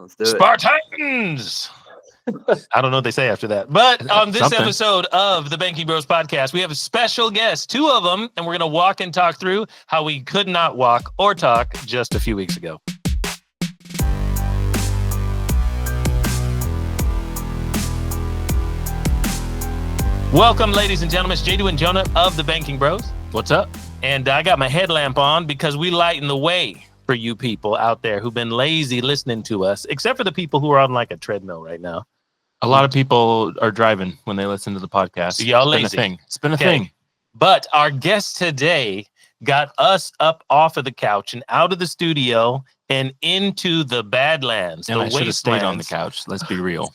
Let's do it. Spartans! I don't know what they say after that. But on this Something. episode of the Banking Bros podcast, we have a special guest, two of them, and we're going to walk and talk through how we could not walk or talk just a few weeks ago. Welcome, ladies and gentlemen. It's J.D. and Jonah of the Banking Bros. What's up? And I got my headlamp on because we lighten the way for you people out there who've been lazy listening to us, except for the people who are on like a treadmill right now. A lot of people are driving when they listen to the podcast. So y'all lazy. It's been a thing. But our guest today got us up off of the couch and out of the studio and into the Badlands, And the I should have stayed on the wastelands couch. Let's be real.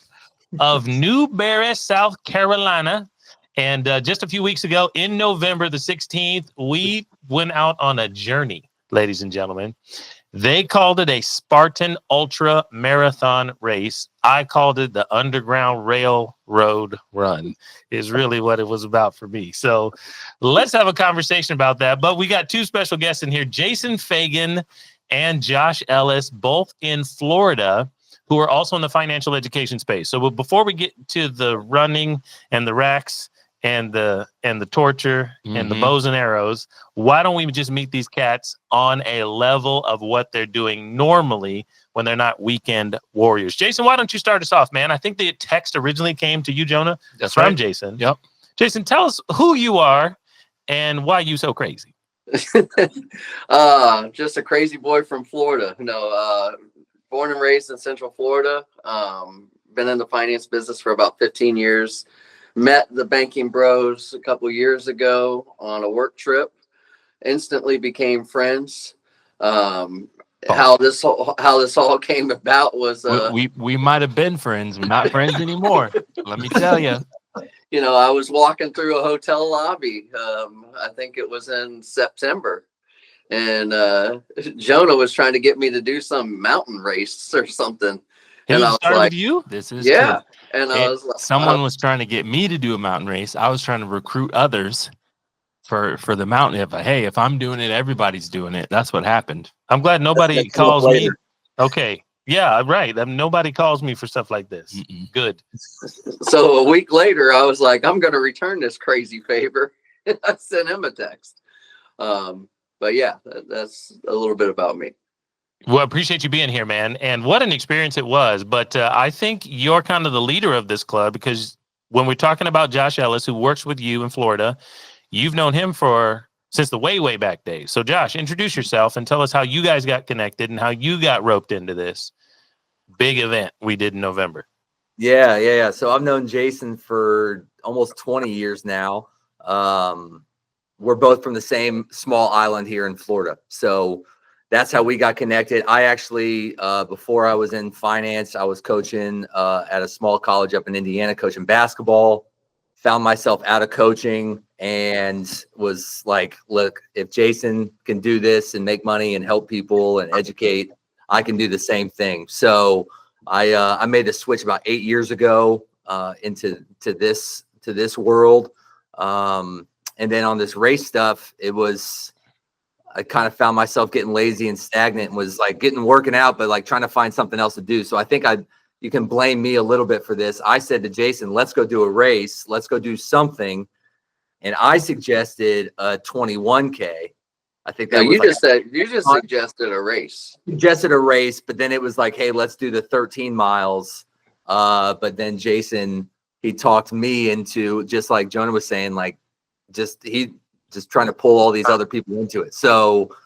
of Newberry, South Carolina. And just a few weeks ago, in November the 16th, we went out on a journey, ladies and gentlemen. They called it a Spartan Ultra marathon race. I called it the Underground Railroad Run, is really what it was about for me. So let's have a conversation about that. But we got two special guests in here, Jason Fagan and Josh Ellis, both in Florida, who are also in the financial education space. So before we get to the running and the racks and the torture and the bows and arrows, why don't we just meet these cats on a level of what they're doing normally when they're not weekend warriors? Jason, why don't you start us off, man? I think the text originally came to you, Jonah. That's from right. Jason. Yep. Jason, tell us who you are and why you so crazy. Just a crazy boy from Florida. Born and raised in Central Florida. Been in the finance business for about 15 years. Met the Banking Bros a couple years ago on a work trip. Instantly became friends. How this all came about was we might have been friends. We're not friends anymore. Let me tell you. I was walking through a hotel lobby. I think it was in September. And Jonah was trying to get me to do some mountain race or something. And I was like, with you? This is yeah. true. And I was like, someone was trying to get me to do a mountain race. I was trying to recruit others for the mountain. If I'm doing it, everybody's doing it. That's what happened. I'm glad nobody calls me. Okay. Yeah, right. Nobody calls me for stuff like this. Good. So a week later, I was like, I'm going to return this crazy favor. I sent him a text. But yeah, that's a little bit about me. Well, I appreciate you being here, man. And what an experience it was. But I think you're kind of the leader of this club, because when we're talking about Josh Ellis, who works with you in Florida, you've known him since the way back days. So Josh, introduce yourself and tell us how you guys got connected and how you got roped into this big event we did in November. Yeah. So I've known Jason for almost 20 years now. We're both from the same small island here in Florida. So that's how we got connected. I actually, before I was in finance, I was coaching at a small college up in Indiana, coaching basketball. Found myself out of coaching and was like, look, if Jason can do this and make money and help people and educate, I can do the same thing. So I made a switch about 8 years ago into this world. And then on this race stuff, I kind of found myself getting lazy and stagnant and was like working out, but like trying to find something else to do. So I think you can blame me a little bit for this. I said to Jason, let's go do a race. Let's go do something. And I suggested a 21K. I think that you just suggested a race. Suggested a race, but then it was like, hey, let's do the 13 miles. But then Jason, he talked me into, just like Jonah was saying, like just trying to pull all these other people into it. So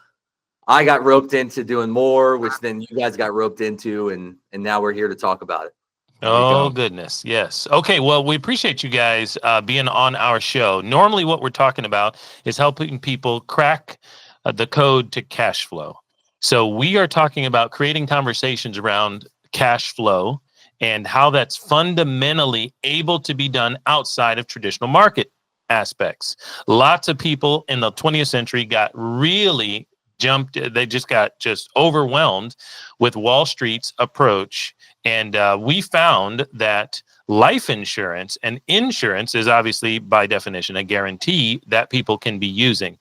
I got roped into doing more, which then you guys got roped into, and now we're here to talk about it. Oh, goodness. Yes. Okay. Well, we appreciate you guys being on our show. Normally what we're talking about is helping people crack the code to cash flow. So we are talking about creating conversations around cash flow and how that's fundamentally able to be done outside of traditional market aspects. Lots of people in the 20th century got really they just got overwhelmed with Wall Street's approach. And we found that life insurance and insurance is obviously by definition a guarantee that people can be using.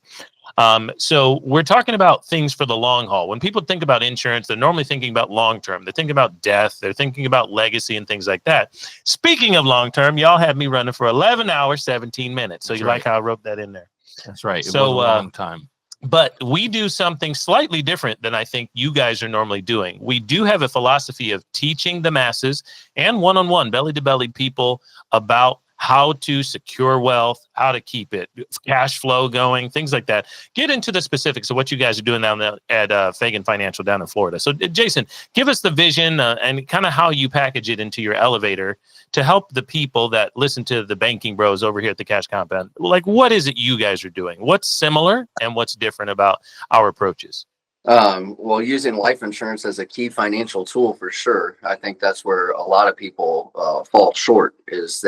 So we're talking about things for the long haul. When people think about insurance, they're normally thinking about long term. They're thinking about death. They're thinking about legacy and things like that. Speaking of long term, y'all had me running for 11 hours, 17 minutes. So That's you right. like how I wrote that in there? That's right. It So, was a long time. But we do something slightly different than I think you guys are normally doing. We do have a philosophy of teaching the masses and one-on-one, belly-to-belly people about how to secure wealth, how to keep it, cash flow going, things like that. Get into the specifics of what you guys are doing down there at Fagan Financial down in Florida. So, Jason, give us the vision and kind of how you package it into your elevator to help the people that listen to the Banking Bros over here at the Cash Compound. Like, what is it you guys are doing? What's similar and what's different about our approaches? Well, using life insurance as a key financial tool for sure. I think that's where a lot of people fall short is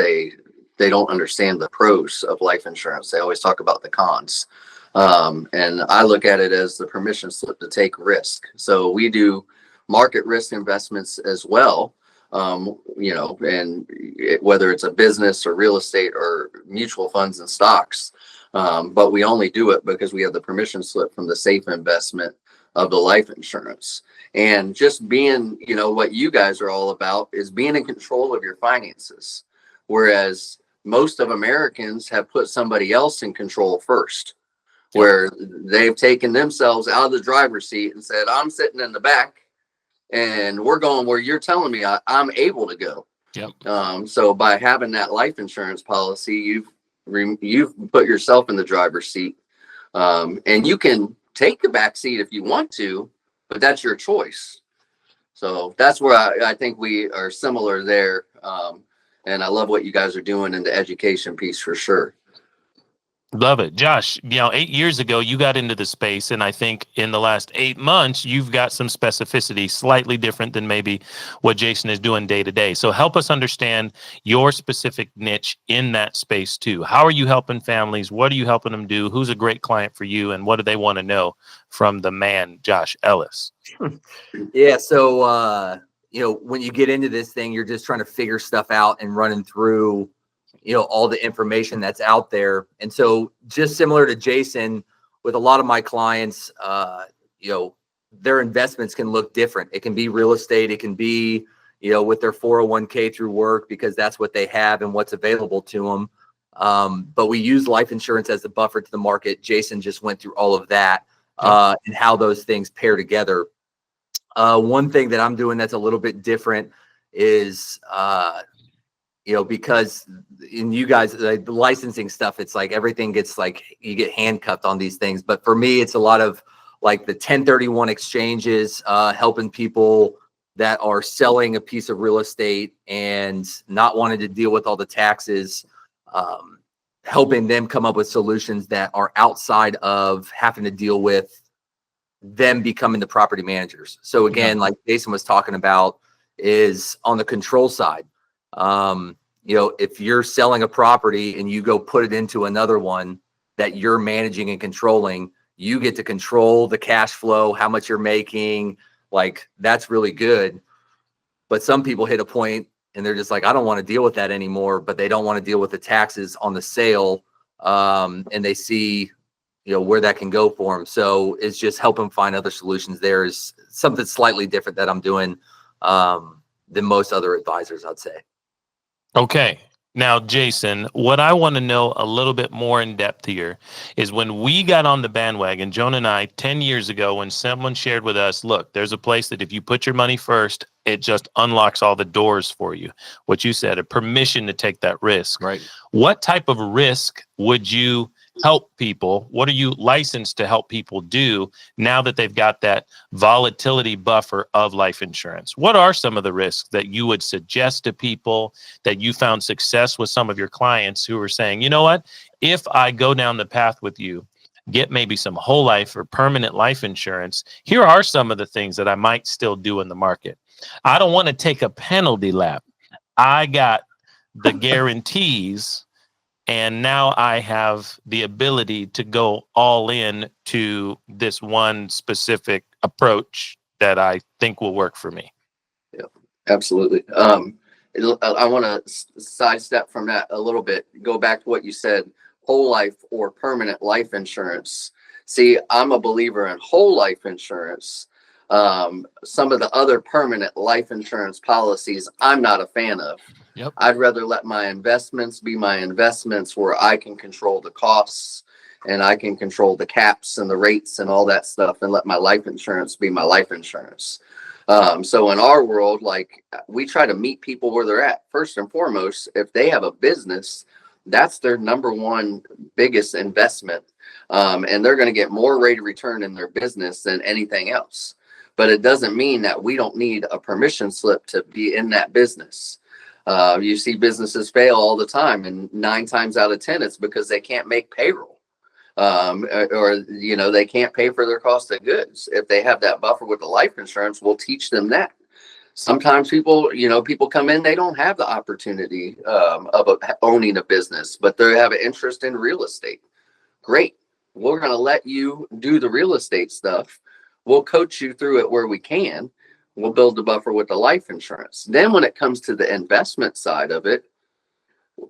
they don't understand the pros of life insurance. They always talk about the cons. And I look at it as the permission slip to take risk. So we do market risk investments as well. And whether it's a business or real estate or mutual funds and stocks. But we only do it because we have the permission slip from the safe investment of the life insurance. And just being, what you guys are all about is being in control of your finances. Whereas most of Americans have put somebody else in control first, where they've taken themselves out of the driver's seat and said, I'm sitting in the back and we're going where you're telling me I'm able to go. Yep. So by having that life insurance policy, you've put yourself in the driver's seat, and you can take the back seat if you want to, but that's your choice. So that's where I think we are similar there. And I love what you guys are doing in the education piece for sure. Love it. Josh, 8 years ago, you got into the space, and I think in the last 8 months, you've got some specificity, slightly different than maybe what Jason is doing day to day. So help us understand your specific niche in that space too. How are you helping families? What are you helping them do? Who's a great client for you? And what do they want to know from the man, Josh Ellis? Yeah. So, when you get into this thing, you're just trying to figure stuff out and running through all the information that's out there. And so just similar to Jason, with a lot of my clients, their investments can look different. It can be real estate. It can be, with their 401k through work, because that's what they have and what's available to them. But we use life insurance as a buffer to the market. Jason just went through all of that and how those things pair together. One thing that I'm doing that's a little bit different is, because in you guys, the licensing stuff, it's like everything gets like you get handcuffed on these things. But for me, it's a lot of like the 1031 exchanges, helping people that are selling a piece of real estate and not wanting to deal with all the taxes, helping them come up with solutions that are outside of having to deal with them becoming the property managers. So again, like Jason was talking about, is on the control side. If you're selling a property and you go put it into another one that you're managing and controlling, you get to control the cash flow, how much you're making. Like, that's really good. But some people hit a point and they're just like, I don't want to deal with that anymore, but they don't want to deal with the taxes on the sale. And they see, where that can go for them. So it's just help them find other solutions. There is something slightly different that I'm doing than most other advisors, I'd say. Okay. Now, Jason, what I want to know a little bit more in depth here is when we got on the bandwagon, Joan and I, 10 years ago, when someone shared with us, look, there's a place that if you put your money first, it just unlocks all the doors for you. What you said, a permission to take that risk. Right. What type of risk would you help people? What are you licensed to help people do now that they've got that volatility buffer of life insurance? What are some of the risks that you would suggest to people that you found success with some of your clients who are saying, you know what, if I go down the path with you, get maybe some whole life or permanent life insurance, here are some of the things that I might still do in the market. I don't want to take a penalty lap. I got the guarantees. And now I have the ability to go all in to this one specific approach that I think will work for me. Yeah, absolutely. I want to sidestep from that a little bit. Go back to what you said, whole life or permanent life insurance. See, I'm a believer in whole life insurance. Some of the other permanent life insurance policies, I'm not a fan of. Yep. I'd rather let my investments be my investments where I can control the costs and I can control the caps and the rates and all that stuff, and let my life insurance be my life insurance. So in our world, like, we try to meet people where they're at. First and foremost, if they have a business, that's their number one biggest investment. And they're going to get more rate of return in their business than anything else. But it doesn't mean that we don't need a permission slip to be in that business. You see businesses fail all the time, and 9 times out of 10, it's because they can't make payroll. Or they can't pay for their cost of goods. If they have that buffer with the life insurance, we'll teach them that. Sometimes people come in, they don't have the opportunity of owning a business, but they have an interest in real estate. Great. We're going to let you do the real estate stuff. We'll coach you through it where we can. We'll build the buffer with the life insurance. Then when it comes to the investment side of it,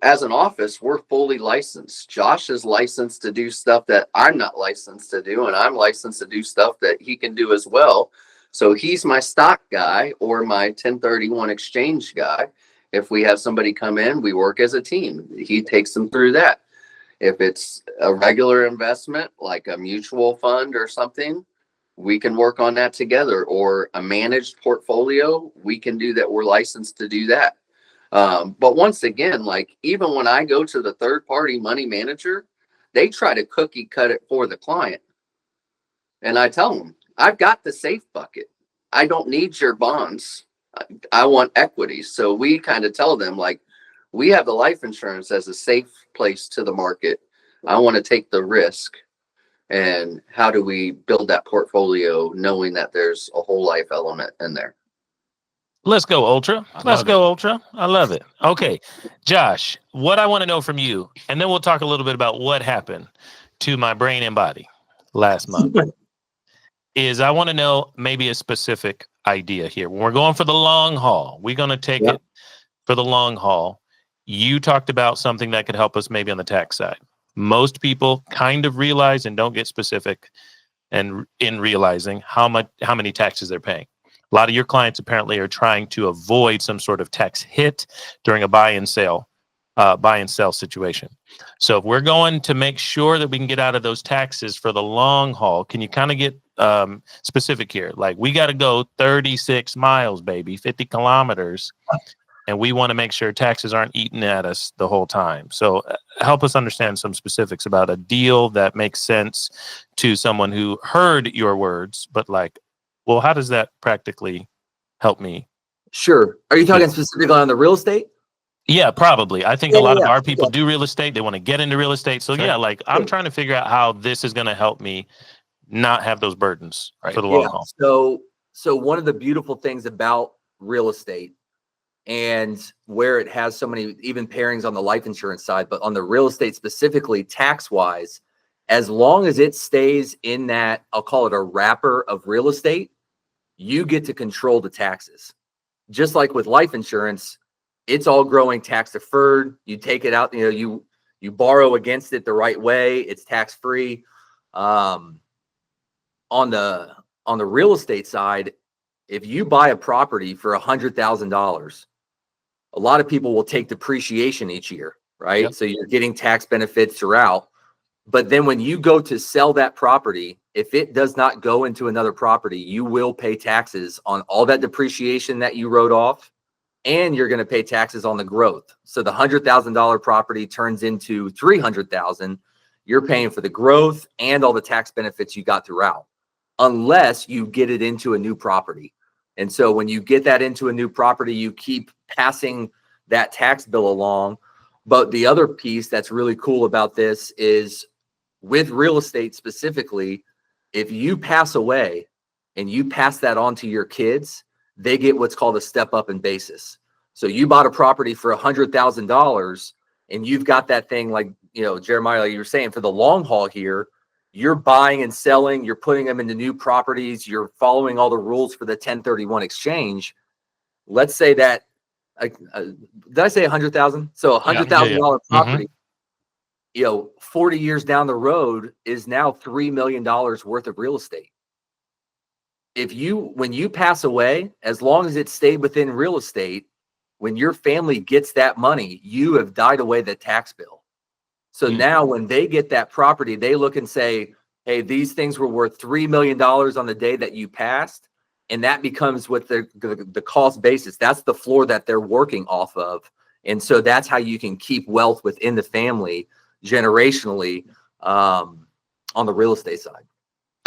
as an office, we're fully licensed. Josh is licensed to do stuff that I'm not licensed to do, and I'm licensed to do stuff that he can do as well. So he's my stock guy or my 1031 exchange guy. If we have somebody come in, we work as a team. He takes them through that. If it's a regular investment, like a mutual fund or something, we can work on that together. Or a managed portfolio, we can do that. We're licensed to do that. But once again, like, even when I go to the third party money manager, they try to cookie cut it for the client. And I tell them, I've got the safe bucket. I don't need your bonds. I want equity. So we kind of tell them, like, we have the life insurance as a safe place to the market. I want to take the risk. And how do we build that portfolio knowing that there's a whole life element in there? Let's go, Ultra. I Let's love go, Ultra. I love it. Okay, Josh, what I want to know from you, and then we'll talk a little bit about what happened to my brain and body last month, is I want to know maybe a specific idea here. When we're going for the long haul, we're going to take it for the long haul. You talked about something that could help us maybe on the tax side. Most people kind of realize and don't get specific and in realizing how many taxes they're paying. A lot of your clients apparently are trying to avoid some sort of tax hit during a buy and sell situation. So if we're going to make sure that we can get out of those taxes for the long haul, can you kind of get specific here? Like, we got to go 36 miles, baby, 50 kilometers, and we want to make sure taxes aren't eating at us the whole time. So help us understand some specifics about a deal that makes sense to someone who heard your words, but like, well, how does that practically help me? Sure. Are you talking specifically on the real estate? Yeah, probably. I think a lot of our people do real estate. They want to get into real estate. So yeah, like, I'm trying to figure out how this is going to help me not have those burdens for the long haul. So one of the beautiful things about real estate, and where it has so many even pairings on the life insurance side, but on the real estate specifically, tax wise, as long as it stays in that, I'll call it a wrapper of real estate, you get to control the taxes. Just like with life insurance, it's all growing tax deferred. You take it out, you borrow against it the right way. It's tax free. On the real estate side, if you buy a property for $100,000, a lot of people will take depreciation each year, right? Yep. So you're getting tax benefits throughout. But then when you go to sell that property, if it does not go into another property, you will pay taxes on all that depreciation that you wrote off, and you're going to pay taxes on the growth. So the $100,000 property turns into $300,000. You're paying for the growth and all the tax benefits you got throughout, unless you get it into a new property. And so when you get that into a new property, you keep passing that tax bill along. But the other piece that's really cool about this is, with real estate specifically, if you pass away and you pass that on to your kids, they get what's called a step up in basis. So you bought a property for $100,000 and you've got that thing, like, Jeremiah, like you were saying, for the long haul here, you're buying and selling, you're putting them into new properties, you're following all the rules for the 1031 exchange. Let's say that, did I say 100,000? So $100,000 property. 40 years down the road is now $3 million worth of real estate. When you pass away, as long as it stayed within real estate, when your family gets that money, you have died away the tax bill. So now when they get that property, they look and say, hey, these things were worth $3 million on the day that you passed. And that becomes what the cost basis. That's the floor that they're working off of. And so that's how you can keep wealth within the family generationally on the real estate side.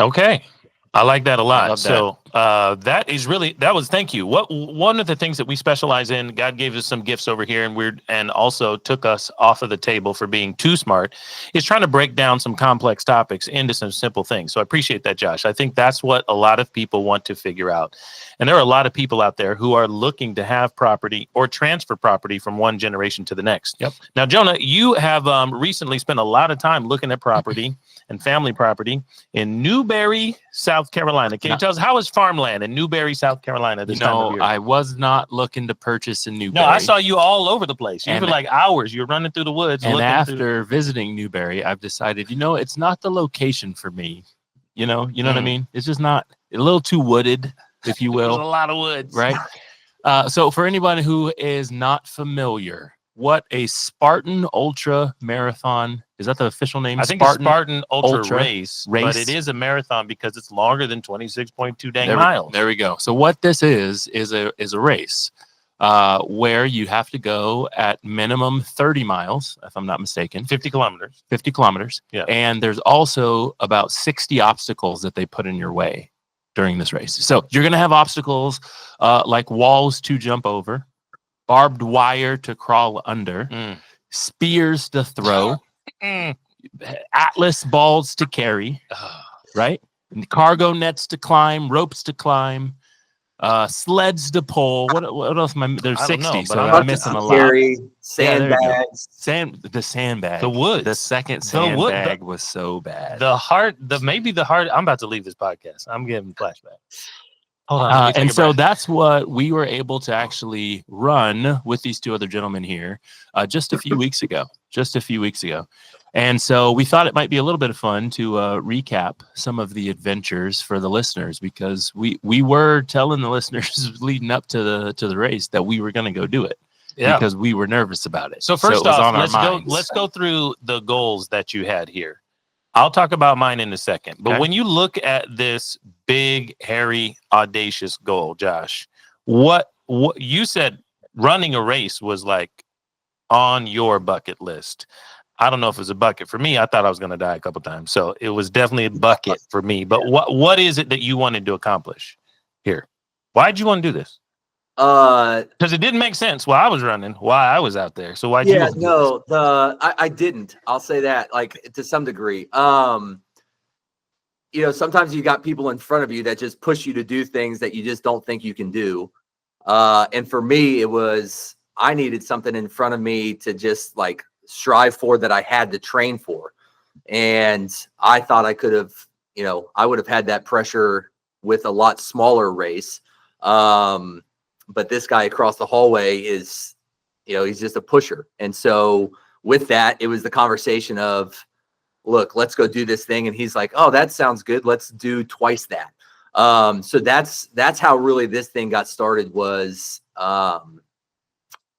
Okay. I like that a lot. love that. So thank you. One of the things that we specialize in, God gave us some gifts over here and also took us off of the table for being too smart, is trying to break down some complex topics into some simple things. So I appreciate that, Josh. I think that's what a lot of people want to figure out. And there are a lot of people out there who are looking to have property or transfer property from one generation to the next. Yep. Now, Jonah, you have recently spent a lot of time looking at property and family property in Newberry, South Carolina. Can you tell us, how is farmland in Newberry, South Carolina this time of year? I was not looking to purchase in Newberry. No, I saw you all over the place. You And- were like hours. You were running through the woods. And looking after visiting Newberry, I've decided, it's not the location for me. You know what I mean? It's just not a little too wooded, if you There's a will, lot of woods. right? So for anybody who is not familiar, what a Spartan Ultra marathon, is that the official name? I think it's Spartan Ultra race, but race. it is a marathon because it's longer than 26.2 dang There miles. we go. So what this is a race where you have to go at minimum 30 miles, if I'm not mistaken. 50 kilometers. 50 kilometers. Yeah. And there's also about 60 obstacles that they put in your way during this race. So you're going to have obstacles like walls to jump over, barbed wire to crawl under, spears to throw, Atlas balls to carry, right? And cargo nets to climb, ropes to climb, sleds to pull. What else am I? There's I don't know, 60, but so I'm I'm missing a lot. Carry, Yeah, there you go. sandbags. The sandbag. The woods. The second The wood- sandbag was so bad. I'm about to leave this podcast. I'm getting flashbacks. Hold on. let me take And a so breath. that's what we were able to actually run with these two other gentlemen here just a few weeks ago. And so we thought it might be a little bit of fun to recap some of the adventures for the listeners, because we were telling the listeners leading up to the race that we were going to go do it because we were nervous about it. So first it was off, on our minds. let's go through the goals that you had here. I'll talk about mine in a second. But Okay. when you look at this big, hairy, audacious goal, Josh, what you said running a race was like on your bucket list. I don't know if it was a bucket for me. I thought I was going to die a couple times. So it was definitely a bucket for me. But what is it that you wanted to accomplish here? Why'd you want to do this? Because it didn't make sense while I was running, why I was out there. So why'd you want to do this? I didn't. I'll say that, like, to some degree. Sometimes you got people in front of you that just push you to do things that you just don't think you can do. And for me, it was, I needed something in front of me to just like strive for, that I had to train for. And I thought I could have, I would have had that pressure with a lot smaller race. But this guy across the hallway is, he's just a pusher. And so with that, it was the conversation of, look, let's go do this thing. And he's like, oh, that sounds good. Let's do twice that. So that's how really this thing got started, was,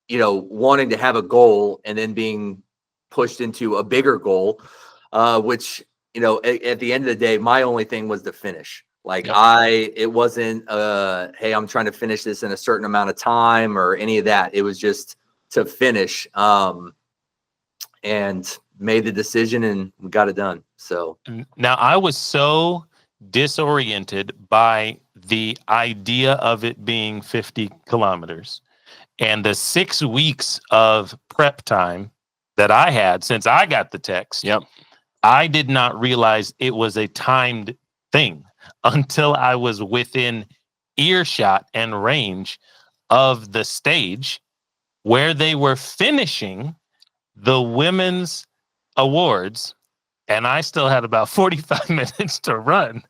wanting to have a goal and then being pushed into a bigger goal, which, at the end of the day, my only thing was to finish. Like, yep. It wasn't, hey, I'm trying to finish this in a certain amount of time or any of that. It was just to finish, and made the decision and we got it done. So now I was so disoriented by the idea of it being 50 kilometers and the 6 weeks of prep time that I had since I got the text. Yep. I did not realize it was a timed thing until I was within earshot and range of the stage where they were finishing the women's awards and I still had about 45 minutes to run.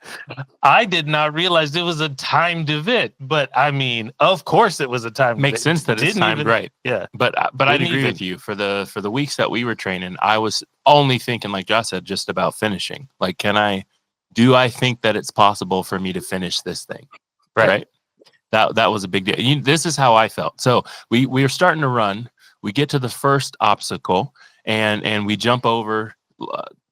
I did not realize it was a timed event, but I mean, of course it was a timed Makes event. sense that it's Didn't timed even- right. Yeah. But I'd Didn't agree even- with you for the weeks that we were training. I was only thinking, like Josh said, just about finishing. Like, do I think that it's possible for me to finish this thing? Right. That was a big deal. This is how I felt. So we were starting to run. We get to the first obstacle, and we jump over.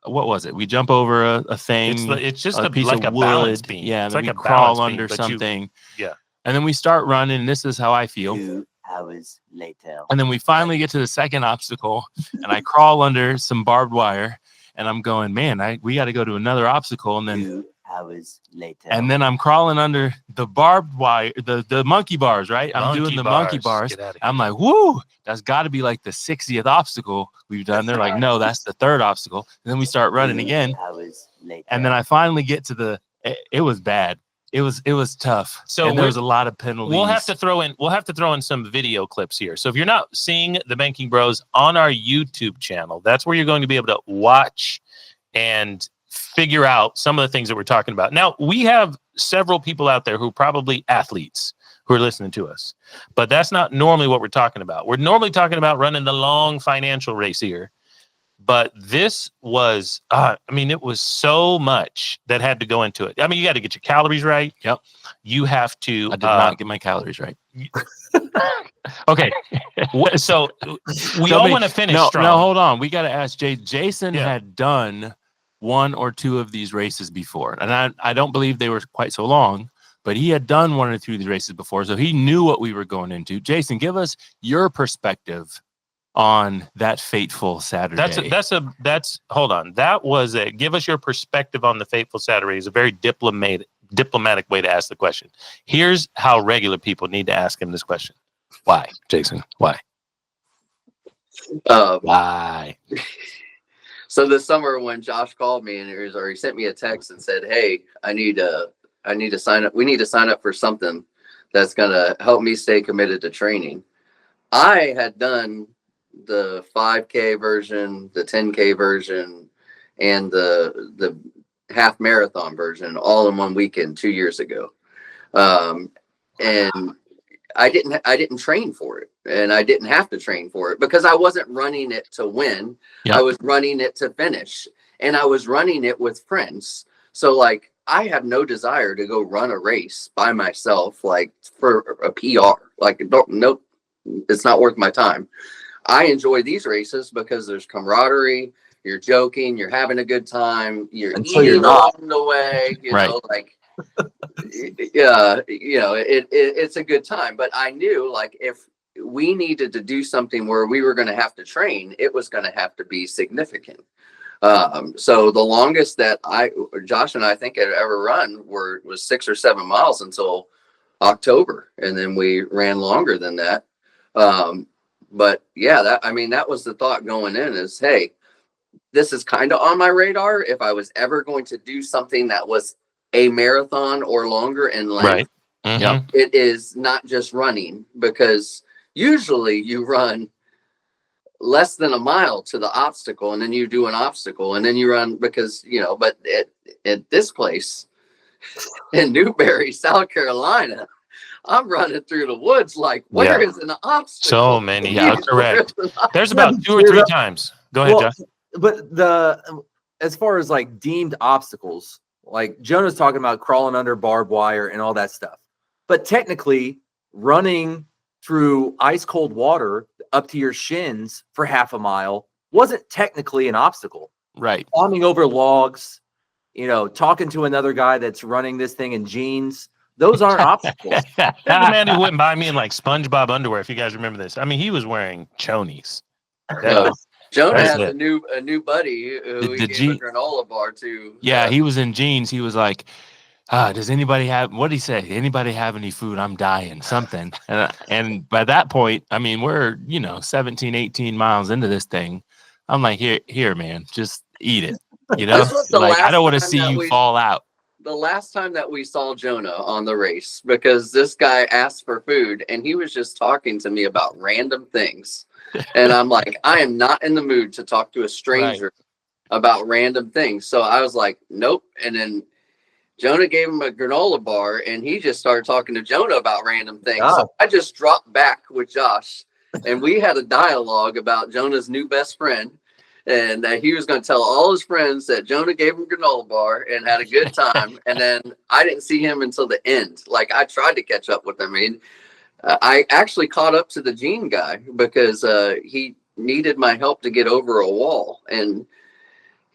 What was it? We jump over a thing. It's just a piece like of a balance wood. beam. Yeah, it's then like we a crawl balance under beam, but something. yeah. And then we start running. This is how I feel. 2 hours later. And then we finally get to the second obstacle, and I crawl under some barbed wire, and I'm going, man, we got to go to another obstacle. And then 2 hours later. And then I'm crawling under the barbed wire, the monkey bars, right? I'm doing the monkey bars. Get outta here. I'm like, whoo, that's got to be like the 60th obstacle we've done. They're like, no, that's the third obstacle. And then we start running 2 again. hours later. And then I finally get to it was bad. It was tough. So and there was a lot of penalties. We'll have to throw in some video clips here. So if you're not seeing the Banking Bros on our YouTube channel, that's where you're going to be able to watch and figure out some of the things that we're talking about. Now, we have several people out there who are probably athletes who are listening to us, but that's not normally what we're talking about. We're normally talking about running the long financial race here, but this was, it was so much that had to go into it. I mean, you got to get your calories right. Yep. You have to. I did not get my calories right. Okay. So we all want to finish strong. No, hold on. We got to ask Jason Yeah. had done 1 or 2 of these races before. And I don't believe they were quite so long, but he had done 1 or 2 of these races before. So he knew what we were going into. Jason, give us your perspective on that fateful Saturday. That's hold on. That was give us your perspective on the fateful Saturday is a very diplomatic way to ask the question. Here's how regular people need to ask him this question. Why, Jason? Why? Why? So this summer when Josh called me and he sent me a text and said, "Hey, I need to sign up. We need to sign up for something that's going to help me stay committed to training." I had done the 5K version, the 10K version, and the half marathon version all in one weekend 2 years ago. And I didn't train for it, and I didn't have to train for it because I wasn't running it to win. Yep. I was running it to finish, and I was running it with friends. So like, I have no desire to go run a race by myself, like for a PR. Like, no, it's not worth my time. I enjoy these races because there's camaraderie. You're joking, you're having a good time, you're Until eating you're not. along the way, Right. It's a good time. But I knew, like, if we needed to do something where we were going to have to train, it was going to have to be significant. So the longest that Josh and I think had ever run was 6 or 7 miles until October, and then we ran longer than that. But yeah, that was the thought going in is, hey, this is kind of on my radar. If I was ever going to do something that was a marathon or longer in length, Right. Mm-hmm. Yep. it is not just running, because usually you run less than a mile to the obstacle and then you do an obstacle and then you run because, but at this place in Newberry, South Carolina, I'm running through the woods like, where is an obstacle? So many. Yeah, correct. There's about 2 or 3 times. Go ahead, Josh. But as far as like deemed obstacles, like Jonah's talking about crawling under barbed wire and all that stuff. But technically, running through ice cold water up to your shins for half a mile wasn't technically an obstacle. Right. Climbing over logs, talking to another guy that's running this thing in jeans, those aren't obstacles. There's a man who went by me in like SpongeBob underwear, if you guys remember this. I mean, he was wearing chonies. Jonah That's has it. a new buddy who he gave a granola bar to. Yeah, he was in jeans. He was like, does anybody have, what did he say? Anybody have any food? I'm dying, something. And by that point, I mean, we're, 17, 18 miles into this thing. I'm like, here, man, just eat it. This was the Like, I last don't want to time see that you we- fall out. The last time that we saw Jonah on the race, because this guy asked for food and he was just talking to me about random things. And I'm like, I am not in the mood to talk to a stranger about random things. So I was like, nope. And then Jonah gave him a granola bar, and he just started talking to Jonah about random things. So I just dropped back with Josh, and we had a dialogue about Jonah's new best friend, and that he was going to tell all his friends that Jonah gave him a granola bar and had a good time. And then I didn't see him until the end. Like, I tried to catch up with him. I mean, I actually caught up to the Gene guy because he needed my help to get over a wall, and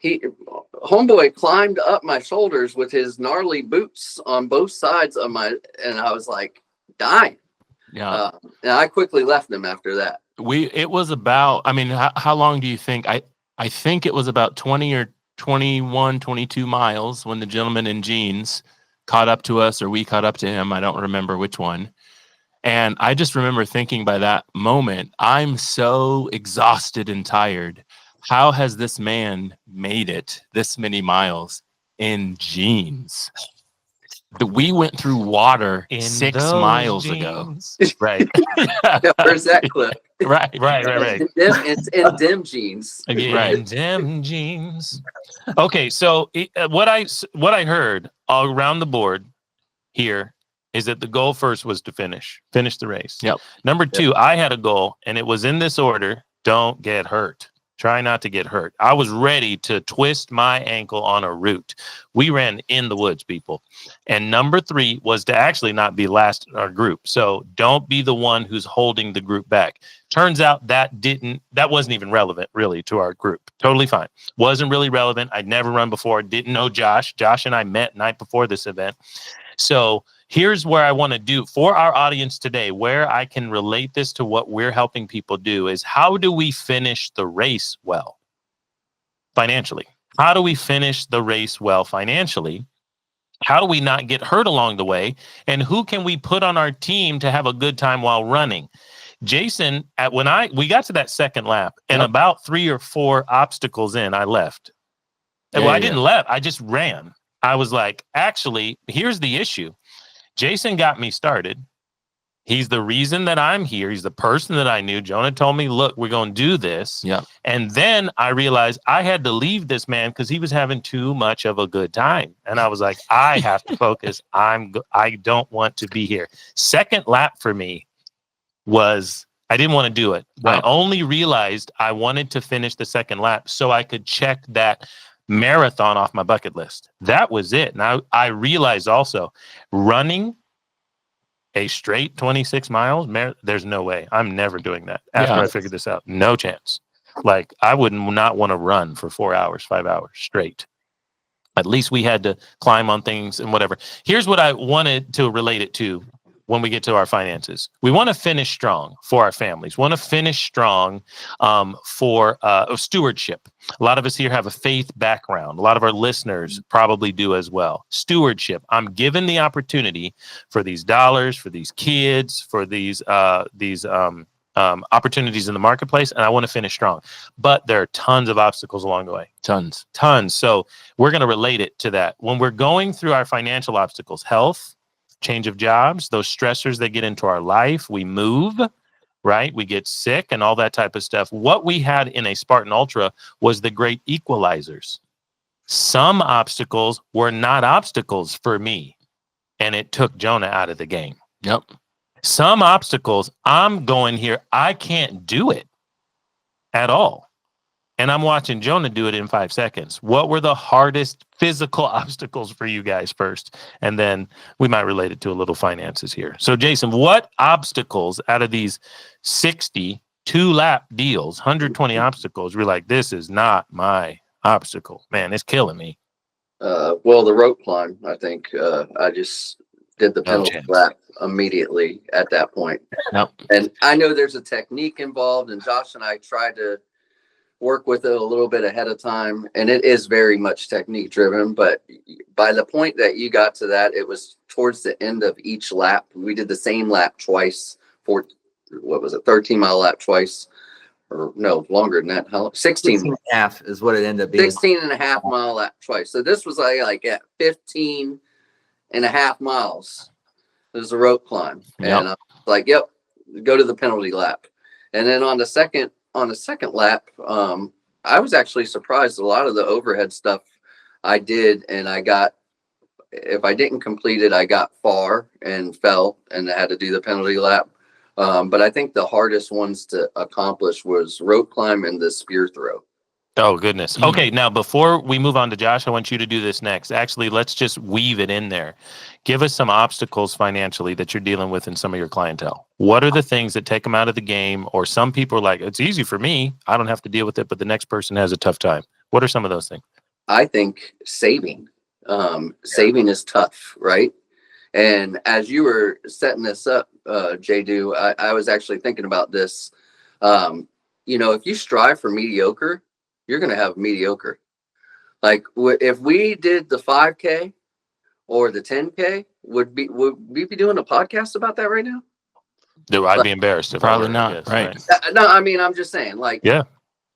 homeboy climbed up my shoulders with his gnarly boots on both sides of my, and I was like dying. Yeah. And I quickly left them after that. It was about, I mean, how long do you think? I think it was about 20 or 21, 22 miles when the gentleman in jeans caught up to us, or we caught up to him. I don't remember which one. And I just remember thinking by that moment, I'm so exhausted and tired. How has this man made it this many miles in jeans? We went through water In 6 those miles ago. jeans. Right. Yeah, where's that clip? Right. It's in dim jeans. In Right. them jeans. Okay, so what I heard all around the board here is that the goal first was to finish the race. Yep. Number two, I had a goal, and it was in this order: don't get hurt. Try not to get hurt. I was ready to twist my ankle on a route. We ran in the woods, people. And number three was to actually not be last in our group. So don't be the one who's holding the group back. Turns out that wasn't even relevant really to our group. Totally fine. Wasn't really relevant. I'd never run before. Didn't know Josh. Josh and I met night before this event. So here's where I want to do for our audience today, where I can relate this to what we're helping people do, is how do we finish the race well financially? How do we finish the race well financially? How do we not get hurt along the way? And who can we put on our team to have a good time while running? Jason, we got to that second lap, and about 3 or 4 obstacles in, I left. I didn't left. I just ran. I was like, actually, here's the issue. Jason got me started. He's the reason that I'm here. He's the person that I knew. Jonah told me, look, we're going to do this. Yeah. And then I realized I had to leave this man because he was having too much of a good time. And I was like, I have to focus. I don't want to be here. Second lap for me was, I didn't want to do it. Wow. I only realized I wanted to finish the second lap so I could check that marathon off my bucket list. That was it. And I realized also, running a straight 26 miles, there's no way. I'm never doing that after I figured this out. No chance. Like, I would not want to run for 4 hours, 5 hours straight. At least we had to climb on things and whatever. Here's what I wanted to relate it to when we get to our finances. We want to finish strong for our families. We want to finish strong for stewardship. A lot of us here have a faith background. A lot of our listeners probably do as well. Stewardship. I'm given the opportunity for these dollars, for these kids, for these opportunities in the marketplace, and I want to finish strong. But there are tons of obstacles along the way. Tons. So we're going to relate it to that. When we're going through our financial obstacles, health, change of jobs, those stressors that get into our life, we move, right? We get sick and all that type of stuff. What we had in a Spartan Ultra was the great equalizers. Some obstacles were not obstacles for me, and it took Jonah out of the game. Yep. Some obstacles, I'm going here, I can't do it at all. And I'm watching Jonah do it in 5 seconds. What were the hardest physical obstacles for you guys first? And then we might relate it to a little finances here. So, Jason, what obstacles out of these 60 2-lap deals, 120 obstacles, we're like, this is not my obstacle. Man, it's killing me. Well, the rope climb, I think I just did the penalty lap immediately at that point. Yep. And I know there's a technique involved, and Josh and I tried to work with it a little bit ahead of time, and it is very much technique driven. But by the point that you got to that, it was towards the end of each lap. We did the same lap twice for, 13-mile lap twice, or no, longer than that. How long? 16 and a half is what it ended up being. 16.5-mile lap twice. So this was like at 15.5 miles. There's a rope climb. Yep. And I was like, yep, go to the penalty lap. And then on the second lap, I was actually surprised. A lot of the overhead stuff I did, and if I didn't complete it, I got far and fell and had to do the penalty lap. But I think the hardest ones to accomplish was rope climb and the spear throw. Oh, goodness. Mm. Okay, now before we move on to Josh, I want you to do this next. Actually, let's just weave it in there. Give us some obstacles financially that you're dealing with in some of your clientele. What are the things that take them out of the game? Or some people are like, it's easy for me, I don't have to deal with it, but the next person has a tough time. What are some of those things? I think saving. Saving is tough, right? And as you were setting this up, Jadu, I was actually thinking about this. If you strive for mediocre, you're going to have mediocre. Like if we did the 5K or the 10K, would we be doing a podcast about that right now? I'd be embarrassed if Probably I were, not, yes, right. No, I mean, I'm just saying, like, Yeah.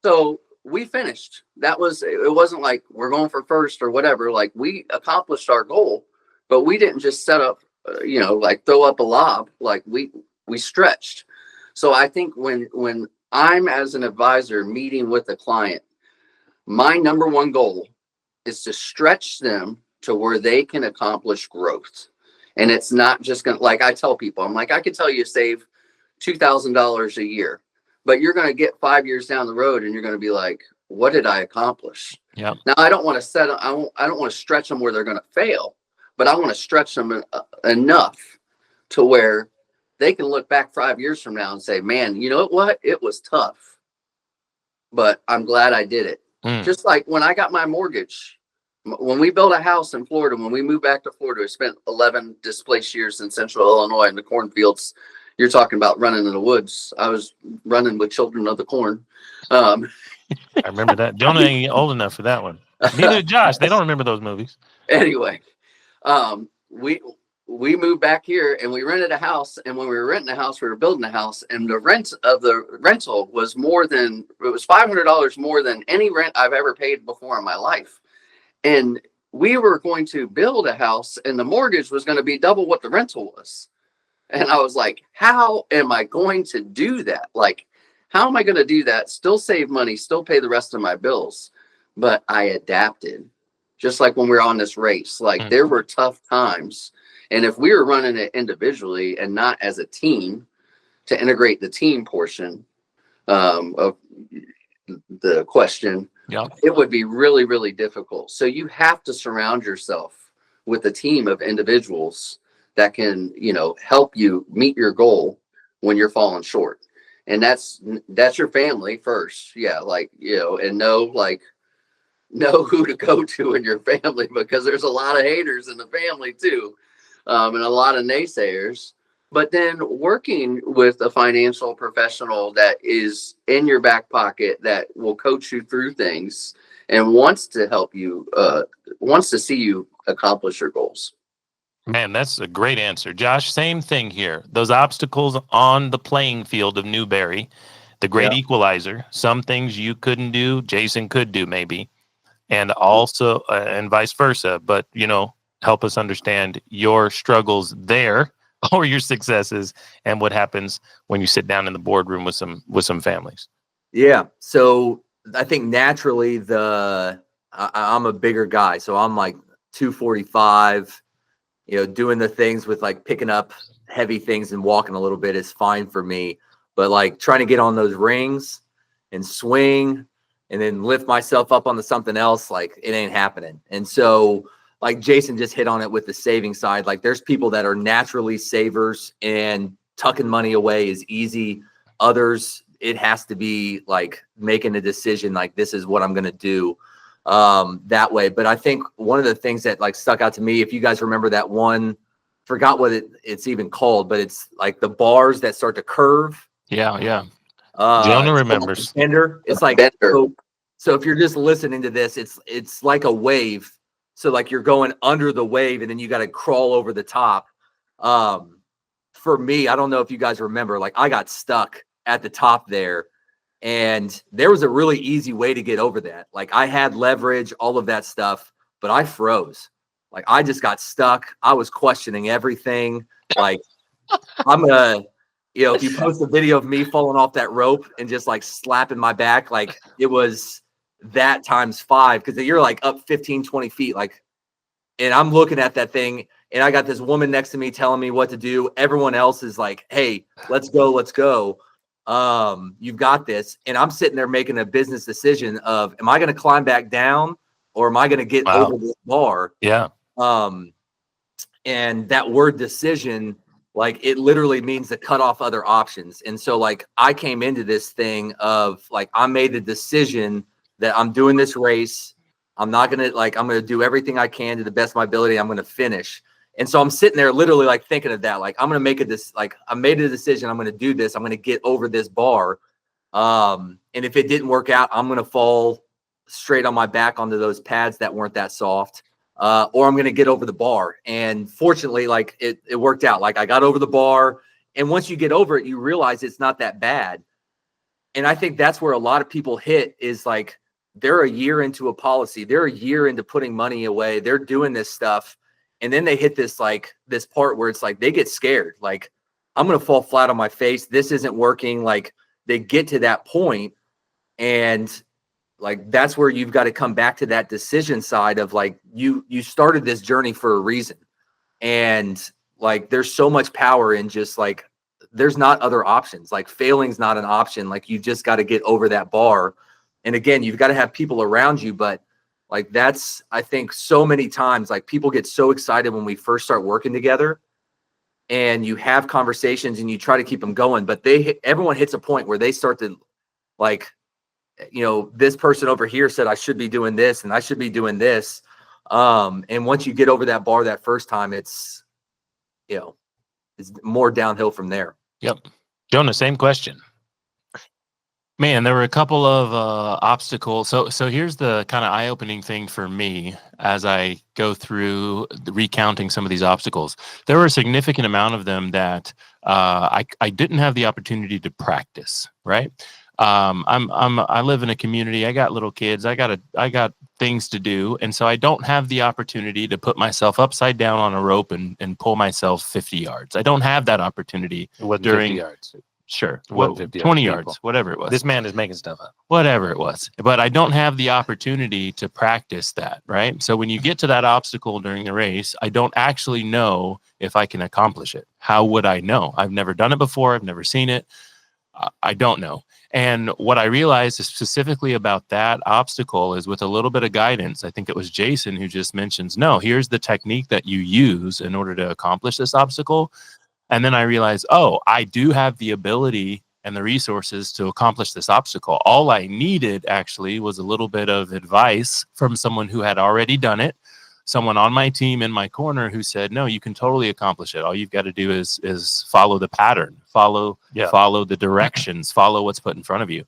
So we finished. It wasn't like we're going for first or whatever. Like we accomplished our goal, but we didn't just set up, like throw up a lob. Like we stretched. So I think when I'm as an advisor meeting with a client, my number one goal is to stretch them to where they can accomplish growth. And it's not just going to, like I tell people, I'm like, I could tell you save $2,000 a year, but you're going to get 5 years down the road and you're going to be like, what did I accomplish? Yep. Now I don't want to I don't want to stretch them where they're going to fail, but I want to stretch them enough to where they can look back 5 years from now and say, man, you know what? It was tough, but I'm glad I did it. Just like when I got my mortgage, when we built a house in Florida, when we moved back to Florida, we spent 11 displaced years in central Illinois in the cornfields. You're talking about running in the woods. I was running with children of the corn. I remember that. Jonah ain't old enough for that one. Neither did Josh. They don't remember those movies. Anyway, we moved back here and we rented a house. And when we were renting a house, we were building a house, and the rent of the rental was $500 more than any rent I've ever paid before in my life. And we were going to build a house, and the mortgage was going to be double what the rental was. And I was like, how am I going to do that? Like, how am I going to do that? Still save money, still pay the rest of my bills. But I adapted, just like when we were on this race. Like there were tough times. And if we were running it individually and not as a team, to integrate the team portion of the question, it would be really, really difficult. So you have to surround yourself with a team of individuals that can, help you meet your goal when you're falling short. And that's your family first. Yeah. Like, and know who to go to in your family, because there's a lot of haters in the family too. And a lot of naysayers. But then working with a financial professional that is in your back pocket, that will coach you through things and wants to help you, wants to see you accomplish your goals. Man, that's a great answer. Josh, same thing here. Those obstacles on the playing field of Newberry, the great equalizer, some things you couldn't do, Jason could do maybe, and also, and vice versa. But, help us understand your struggles there or your successes and what happens when you sit down in the boardroom with some families. Yeah. So I think naturally I'm a bigger guy. So I'm like 245, doing the things with like picking up heavy things and walking a little bit is fine for me. But like trying to get on those rings and swing and then lift myself up onto something else, like it ain't happening. And so like Jason just hit on it with the saving side. Like there's people that are naturally savers and tucking money away is easy. Others, it has to be like making a decision, like this is what I'm going to do that way. But I think one of the things that like stuck out to me, if you guys remember that one, forgot what it's even called, but it's like the bars that start to curve. Yeah. Jonah remembers. It's like, so if you're just listening to this, it's like a wave. So like you're going under the wave and then you got to crawl over the top. For me, I don't know if you guys remember, like I got stuck at the top there, and there was a really easy way to get over that. Like I had leverage, all of that stuff, but I froze. Like I just got stuck. I was questioning everything. Like I'm gonna, if you post a video of me falling off that rope and just like slapping my back, like it was that times 5, because you're like up 15, 20 feet. Like, and I'm looking at that thing, and I got this woman next to me telling me what to do. Everyone else is like, hey, let's go, let's go. You've got this. And I'm sitting there making a business decision of, am I going to climb back down, or am I going to get Wow. over this bar? Yeah. And that word decision, like, it literally means to cut off other options. And so, like, I came into this thing of, like, I made the decision that I'm doing this race. I'm not going to, like, I'm going to do everything I can to the best of my ability. I'm going to finish. And so I'm sitting there literally, like, thinking of that. Like, I'm going to make like, I made a decision. I'm going to do this. I'm going to get over this bar. And if it didn't work out, I'm going to fall straight on my back onto those pads that weren't that soft. Or I'm going to get over the bar. And fortunately, like, it worked out. Like, I got over the bar. And once you get over it, you realize it's not that bad. And I think that's where a lot of people hit, is like, they're a year into a policy. They're a year into putting money away. They're doing this stuff. And then they hit this, like, this part where it's like, they get scared. Like, I'm going to fall flat on my face. This isn't working. Like, they get to that point, and like, that's where you've got to come back to that decision side of, like, you started this journey for a reason. And like, there's so much power in just, like, there's not other options. Like, failing's not an option. Like, you just got to get over that bar. And again, you've got to have people around you. But like, that's, I think, so many times, like, people get so excited when we first start working together, and you have conversations and you try to keep them going, but everyone hits a point where they start to, like, you know, this person over here said I should be doing this and I should be doing this. And once you get over that bar that first time, it's, you know, it's more downhill from there. Yep. Jonah, same question. Man, there were a couple of obstacles. So here's the kind of eye-opening thing for me as I go through recounting some of these obstacles. There were a significant amount of them that I didn't have the opportunity to practice. Right? I live in a community. I got little kids. I got things to do, and so I don't have the opportunity to put myself upside down on a rope and pull myself 50 yards. I don't have that opportunity It wasn't during 50 yards. Sure. It wasn't 50 20 yards, yards, people. whatever it was. This man is making stuff up. Whatever it was. But I don't have the opportunity to practice that, right? So when you get to that obstacle during the race, I don't actually know if I can accomplish it. How would I know? I've never done it before. I've never seen it. I don't know. And what I realized is specifically about that obstacle is, with a little bit of guidance, I think it was Jason who just mentions, no, here's the technique that you use in order to accomplish this obstacle. And then I realized, oh, I do have the ability and the resources to accomplish this obstacle. All I needed actually was a little bit of advice from someone who had already done it, someone on my team in my corner who said, no, you can totally accomplish it. All you've got to do is follow the pattern, follow the directions, follow what's put in front of you.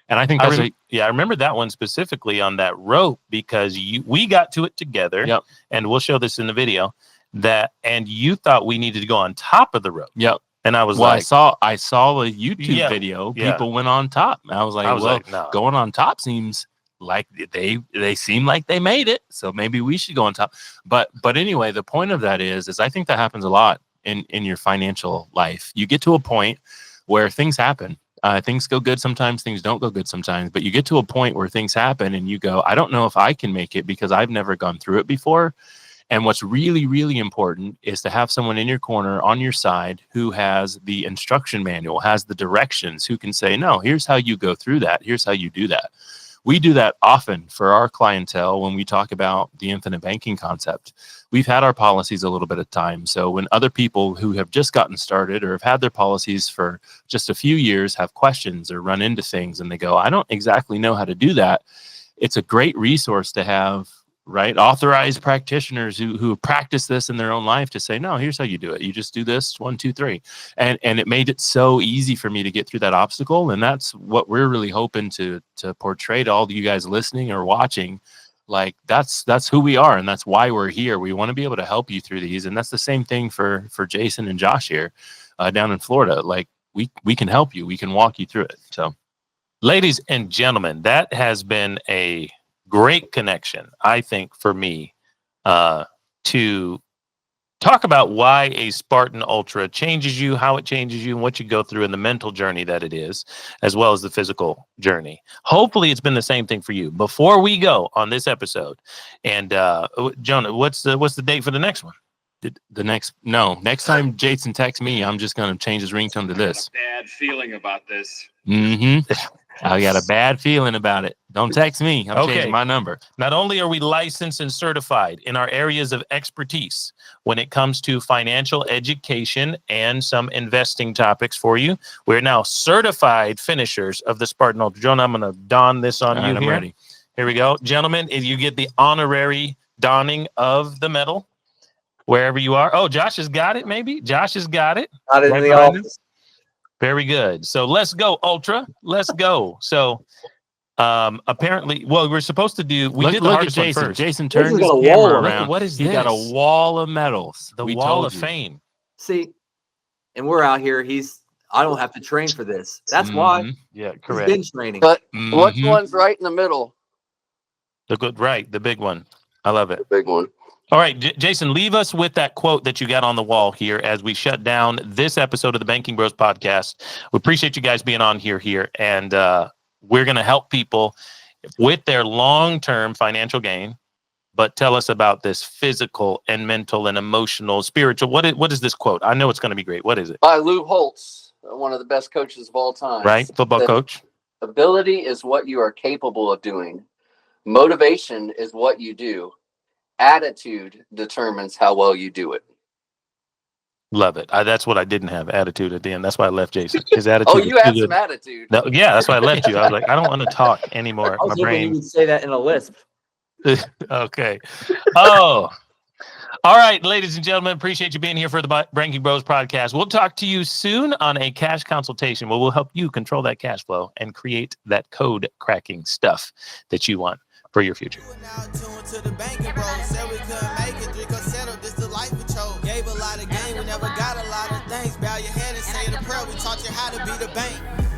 And I think that's I remember that one specifically on that rope, because we got to it together. Yep. And we'll show this in the video. And you thought we needed to go on top of the rope. Yep. And I was well, like, I saw a YouTube video. Yeah. People went on top. I was like, no. Going on top seems like they seem like they made it. So maybe we should go on top. But anyway, the point of that is I think that happens a lot in your financial life. You get to a point where things happen. Things go good sometimes, things don't go good sometimes, but you get to a point where things happen and you go, I don't know if I can make it because I've never gone through it before. And what's really, really important is to have someone in your corner, on your side, who has the instruction manual, has the directions, who can say, no, here's how you go through that. Here's how you do that. We do that often for our clientele when we talk about the infinite banking concept. We've had our policies a little bit of time. So when other people who have just gotten started or have had their policies for just a few years have questions or run into things and they go, I don't exactly know how to do that, it's a great resource to have, right? Authorized practitioners who practice this in their own life to say, no, here's how you do it. You just do this 1, 2, 3. And it made it so easy for me to get through that obstacle. And that's what we're really hoping to portray to all of you guys listening or watching. Like, that's who we are. And that's why we're here. We want to be able to help you through these. And that's the same thing for Jason and Josh here down in Florida. Like, we can help you. We can walk you through it. So, ladies and gentlemen, that has been a great connection, I think, for me, to talk about why a Spartan Ultra changes you, how it changes you, and what you go through in the mental journey that it is, as well as the physical journey. Hopefully it's been the same thing for you. Before we go on this episode, and Jonah, what's the date for the next one? Next time Jason texts me, I'm just going to change his ringtone to this. Bad feeling about this. I got a bad feeling about it. Don't text me. I'm changing my number. Not only are we licensed and certified in our areas of expertise when it comes to financial education and some investing topics for you, we're now certified finishers of the Spartan Ultra. Jonah, I'm going to don this on you I'm here. ready. Here we go. Gentlemen, if you get the honorary donning of the medal wherever you are. Oh, Josh has got it, maybe? Josh has got it. Not in Right the behind office. Very good. So let's go, Ultra. Let's go. So apparently, well, we're supposed to do, we did the look at hardest one Jason. first. Jason Jason's turned his got a camera wall. around. What is He got this? a wall of medals. The We wall told of you. fame. See, and we're out here. I don't have to train for this. That's why Mhm. Yeah, he's correct. been training. But which Mhm. one's right in the middle? The good, right, the big one. I love it. The big one. All right, Jason, leave us with that quote that you got on the wall here as we shut down this episode of the Banking Bros podcast. We appreciate you guys being on here, and we're going to help people with their long-term financial gain. But tell us about this physical and mental and emotional, spiritual. What is this quote? I know it's going to be great. What is it? By Lou Holtz, one of the best coaches of all time. Right, football The coach. ability is what you are capable of doing. Motivation is what you do. Attitude determines how well you do it. Love it. That's what I didn't have, attitude at the end. That's why I left Jason. His attitude. Oh, was you too had good. some attitude. No, yeah, that's why I left you. I was like, I don't want to talk anymore. I My was hoping brain. you would say that in a lisp. Okay. Oh, all right, ladies and gentlemen, appreciate you being here for the Banking Bros podcast. We'll talk to you soon on a cash consultation where we'll help you control that cash flow and create that code cracking stuff that you want for your future. Now tuned to the banking bros. Said we couldn't make it, drink or settle. This the life we chose. Gave a lot of game, we never got a lot of things. Bow your head and say the prayer. We taught you how to be the bank.